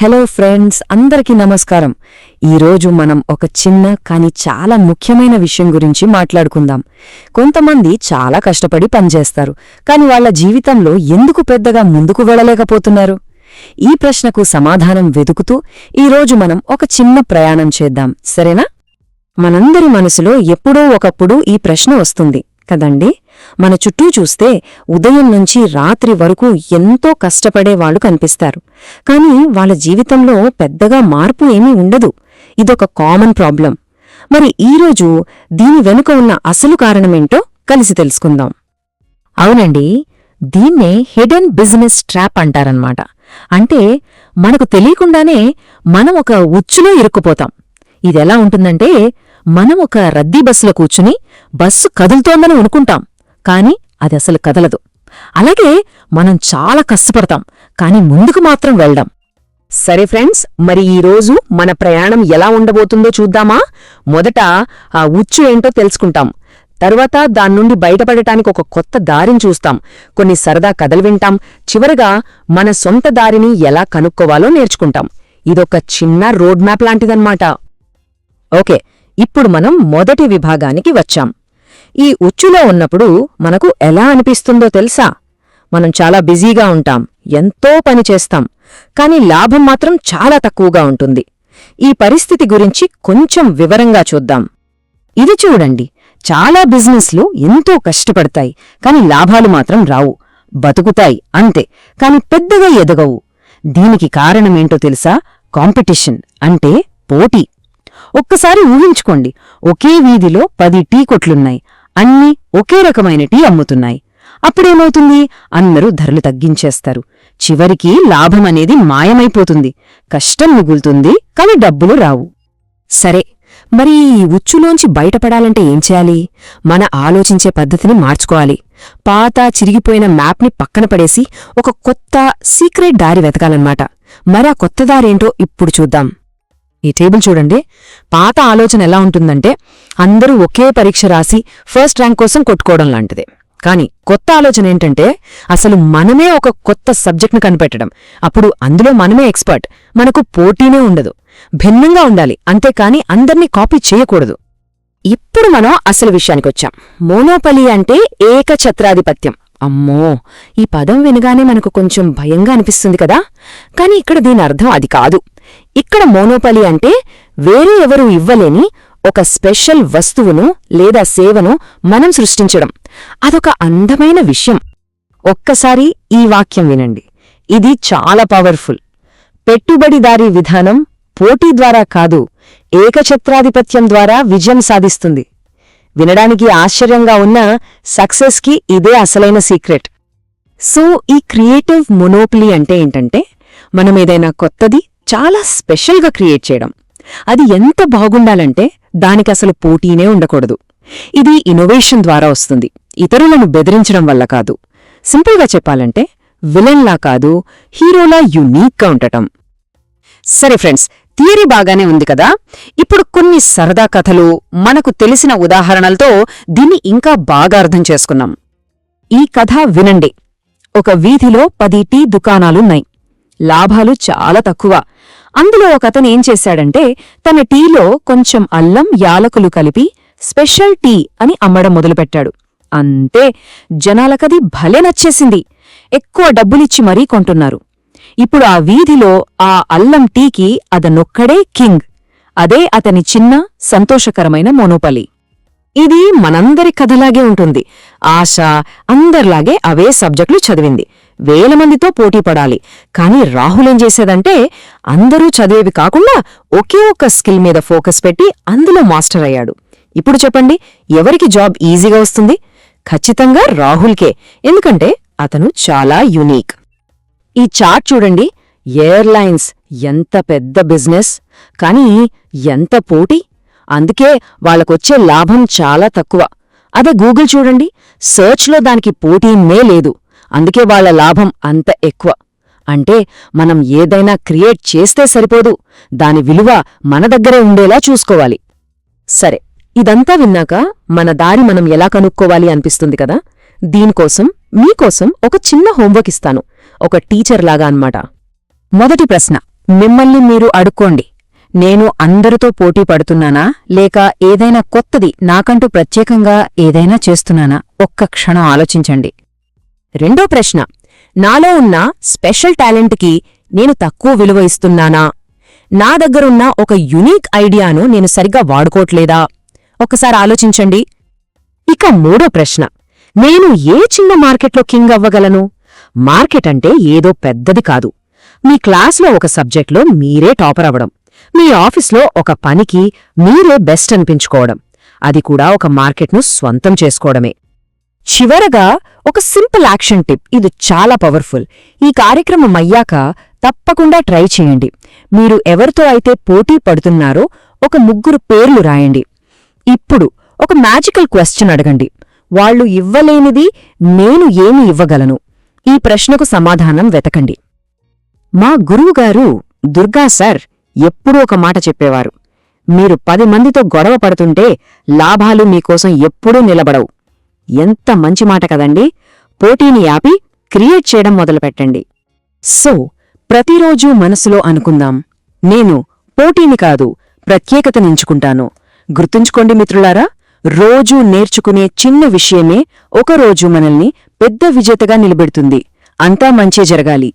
Hello friends, అందరికీ నమస్కారం. ఈరోజు మనం ఒక చిన్న కానీ చాలా ముఖ్యమైన విషయం గురించి మాట్లాడుకుందాం. కొంతమంది చాలా కష్టపడి పనిచేస్తారు, కాని వాళ్ల జీవితంలో ఎందుకు పెద్దగా ముందుకు వెళ్ళలేకపోతున్నారు? ఈ ప్రశ్నకు సమాధానం వెతుకుతూ ఈరోజు మనం ఒక చిన్న ప్రయాణం చేద్దాం, సరేనా? మనందరి మనసులో ఎప్పుడో ఒకప్పుడు ఈ ప్రశ్న వస్తుంది కదండి. మన చుట్టూ చూస్తే ఉదయం నుంచి రాత్రి వరకు ఎంతో కష్టపడేవాళ్లు కనిపిస్తారు, కాని వాళ్ళ జీవితంలో పెద్దగా మార్పు ఏమీ ఉండదు. ఇదొక కామన్ ప్రాబ్లం. మరి ఈరోజు దీని వెనుక ఉన్న అసలు కారణమేంటో కలిసి తెలుసుకుందాం. అవునండి, దీన్నే హిడెన్ బిజినెస్ ట్రాప్ అంటారన్నమాట. అంటే మనకు తెలియకుండానే మనం ఒక ఉచ్చులో ఇరుక్కుపోతాం. ఇదెలా ఉంటుందంటే, మనం ఒక రద్దీ బస్సులో కూర్చుని బస్సు కదులుతోందని అనుకుంటాం, కాని అది అసలు కదలదు. అలాగే మనం చాలా కష్టపడతాం, కాని ముందుకు మాత్రం వెళ్దాం. సరే ఫ్రెండ్స్, మరి ఈరోజు మన ప్రయాణం ఎలా ఉండబోతుందో చూద్దామా? మొదట ఆ ఉచ్చు ఏంటో తెలుసుకుంటాం. తర్వాత దాన్నుండి బయటపడటానికి ఒక కొత్త దారిని చూస్తాం. కొన్ని సరదా కథలు వింటాం. చివరగా మన సొంత దారిని ఎలా కనుక్కోవాలో నేర్చుకుంటాం. ఇదొక చిన్న రోడ్ మ్యాప్ లాంటిదన్నమాట. ఓకే, ఇప్పుడు మనం మొదటి విభాగానికి వచ్చాం. ఈ ఉచ్చులో ఉన్నప్పుడు మనకు ఎలా అనిపిస్తుందో తెలుసా? మనం చాలా బిజీగా ఉంటాం, ఎంతో పని చేస్తాం, కాని లాభం మాత్రం చాలా తక్కువగా ఉంటుంది. ఈ పరిస్థితి గురించి కొంచెం వివరంగా చూద్దాం. ఇది చూడండి, చాలా బిజినెస్లు ఎంతో కష్టపడతాయి, కాని లాభాలు మాత్రం రావు. బతుకుతాయి అంతే, కాని పెద్దగా ఎదగవు. దీనికి కారణమేంటో తెలుసా? కాంపిటీషన్, అంటే పోటీ. ఒక్కసారి ఊహించుకోండి, ఒకే వీధిలో 10 టీ కొట్లున్నాయి, అన్నీ ఒకే రకమైన టీ అమ్ముతున్నాయి. అప్పుడేమవుతుంది? అందరూ ధరలు తగ్గించేస్తారు. చివరికి లాభమనేది మాయమైపోతుంది. కష్టం మిగులుతుంది, కాని డబ్బులు రావు. సరే, మరి ఈ ఉచ్చులోంచి బయటపడాలంటే ఏం చేయాలి? మన ఆలోచించే పద్ధతిని మార్చుకోవాలి. పాత చిరిగిపోయిన మ్యాప్ని పక్కన పడేసి ఒక కొత్త సీక్రెట్ దారి వెతకాలన్నమాట. మరా కొత్త దారేంటో ఇప్పుడు చూద్దాం. ఈ టేబుల్ చూడండి. పాత ఆలోచన ఎలా ఉంటుందంటే, అందరూ ఒకే పరీక్ష రాసి ఫస్ట్ ర్యాంక్ కోసం కొట్టుకోవడం లాంటిదే. కాని కొత్త ఆలోచన ఏంటంటే, అసలు మనమే ఒక కొత్త సబ్జెక్ట్ను కనిపెట్టడం. అప్పుడు అందులో మనమే ఎక్స్పర్ట్. మనకు పోటీనే ఉండదు. భిన్నంగా ఉండాలి, అంతేకాని అందర్నీ కాపీ చేయకూడదు. ఇప్పుడు మనం అసలు విషయానికొచ్చాం. మోనోపలీ అంటే ఏకఛత్రాధిపత్యం. అమ్మో, ఈ పదం వినగానే మనకు కొంచెం భయంగా అనిపిస్తుంది కదా. కాని ఇక్కడ దీని అర్థం అది కాదు. ఇక్కడ మోనోపలీ అంటే వేరే ఎవరూ ఇవ్వలేని ఒక స్పెషల్ వస్తువును లేదా సేవను మనం సృష్టించడం. అదొక అందమైన విషయం. ఒక్కసారి ఈ వాక్యం వినండి, ఇది చాలా పవర్ఫుల్. పెట్టుబడిదారీ విధానం పోటీ ద్వారా కాదు, ఏకఛత్రాధిపత్యం ద్వారా విజయం సాధిస్తుంది. వినడానికి ఆశ్చర్యంగా ఉన్న సక్సెస్కి ఇదే అసలైన సీక్రెట్. సో ఈ క్రియేటివ్ మొనోపలీ అంటే ఏంటంటే, మనమేదైనా కొత్తది చాలా స్పెషల్గా క్రియేట్ చేయడం. అది ఎంత బాగుండాలంటే దానికసలు పోటీనే ఉండకూడదు. ఇది ఇన్నోవేషన్ ద్వారా వస్తుంది, ఇతరులను బెదిరించడం వల్ల కాదు. సింపుల్గా చెప్పాలంటే విలన్లా కాదు, హీరోలా యునీక్గా ఉండటం. సరే ఫ్రెండ్స్, థియరీ బాగానే ఉంది కదా. ఇప్పుడు కొన్ని సరదా కథలు, మనకు తెలిసిన ఉదాహరణలతో దీన్ని ఇంకా బాగా అర్థం చేసుకున్నాం. ఈ కథ వినండి. ఒక వీధిలో 10 టీ దుకాణాలున్నాయి. లాభాలు చాలా తక్కువ. అందులో ఒకతను ఏం చేశాడంటే, తన టీలో కొంచెం అల్లం, యాలకులు కలిపి స్పెషల్ టీ అని అమ్మడం మొదలుపెట్టాడు. అంతే, జనాలకది భలే నచ్చేసింది. ఎక్కువ డబ్బులిచ్చి మరీ కొంటున్నారు. ఇప్పుడు ఆ వీధిలో ఆ అల్లం టీకి అతనొక్కడే కింగ్. అదే అతని చిన్న సంతోషకరమైన మోనోపలీ. ఇది మనందరి కథలాగే ఉంటుంది. ఆశ అందర్లాగే అవే సబ్జెక్టులు చదివింది, వేల మందితో పోటీపడాలి. కాని రాహులేం చేసేదంటే, అందరూ చదివేవి కాకుండా ఒకే ఒక్క స్కిల్ మీద ఫోకస్ పెట్టి అందులో మాస్టర్ అయ్యాడు. ఇప్పుడు చెప్పండి, ఎవరికి జాబ్ ఈజీగా వస్తుంది? ఖచ్చితంగా రాహుల్కే, ఎందుకంటే అతను చాలా యునీక్. ఈ చార్ట్ చూడండి. ఎయిర్లైన్స్ ఎంత పెద్ద బిజినెస్, కానీ ఎంత పోటీ. అందుకే వాళ్ళకొచ్చే లాభం చాలా తక్కువ. అదే గూగుల్ చూడండి, సర్చ్లో దానికి పోటీనే లేదు, అందుకే వాళ్ల లాభం అంత ఎక్కువ. అంటే మనం ఏదైనా క్రియేట్ చేస్తే సరిపోదు, దాని విలువ మన దగ్గరే ఉండేలా చూసుకోవాలి. సరే, ఇదంతా విన్నాక మన దారి మనం ఎలా కనుక్కోవాలి అనిపిస్తుంది కదా. దీనికోసం మీకోసం ఒక చిన్న హోంవర్క్ ఇస్తాను, ఒక టీచర్లాగా అన్నమాట. మొదటి ప్రశ్న, మిమ్మల్ని మీరు అడుక్కోండి, నేను అందరితో పోటీ పడుతున్నానా, లేక ఏదైనా కొత్తది నాకంటూ ప్రత్యేకంగా ఏదైనా చేస్తున్నానా? ఒక్క క్షణం ఆలోచించండి. రెండో ప్రశ్న, నాలో ఉన్న స్పెషల్ టాలెంట్కి నేను తక్కువ విలువ ఇస్తున్నానా? నా దగ్గరున్న ఒక యునీక్ ఐడియాను నేను సరిగ్గా వాడుకోవట్లేదా? ఒక్కసారి ఆలోచించండి. ఇక మూడో ప్రశ్న, నేను ఏ చిన్న మార్కెట్లో కింగ్ అవ్వగలను? మార్కెట్ అంటే ఏదో పెద్దది కాదు. మీ క్లాస్లో ఒక సబ్జెక్ట్లో మీరే టాపర్ అవ్వడం, మీ ఆఫీస్లో ఒక పనికి మీరే బెస్ట్ అనిపించుకోవడం, అది కూడా ఒక మార్కెట్ను స్వంతం చేసుకోవడమే. చివరగా ఒక సింపుల్ యాక్షన్ టిప్, ఇది చాలా పవర్ఫుల్. ఈ కార్యక్రమం అయ్యాక తప్పకుండా ట్రై చేయండి. మీరు ఎవరితో అయితే పోటీ పడుతున్నారో ఒక 3 పేర్లు రాయండి. ఇప్పుడు ఒక మ్యాజికల్ క్వశ్చన్ అడగండి. వాళ్ళు ఇవ్వలేనిది నేను ఏమి ఇవ్వగలను? ఈ ప్రశ్నకు సమాధానం వెతకండి. మా గురువుగారు దుర్గా సార్ ఎప్పుడూ ఒక మాట చెప్పేవారు, మీరు 10 మందితో గొడవ పడుతుంటే లాభాలు మీకోసం ఎప్పుడూ నిలబడవు. ఎంత మంచి మాట కదండి! పోటీని ఆపి క్రియేట్ చేయడం మొదలుపెట్టండి. సో, ప్రతిరోజూ మనసులో అనుకుందాం, నేను పోటీని కాదు ప్రత్యేకతనించుకుంటాను. గుర్తుంచుకోండి మిత్రులారా, రోజూ నేర్చుకునే చిన్న విషయమే ఒకరోజు మనల్ని పెద్ద విజేతగా నిలబెడుతుంది. అంతా మంచే జరగాలి.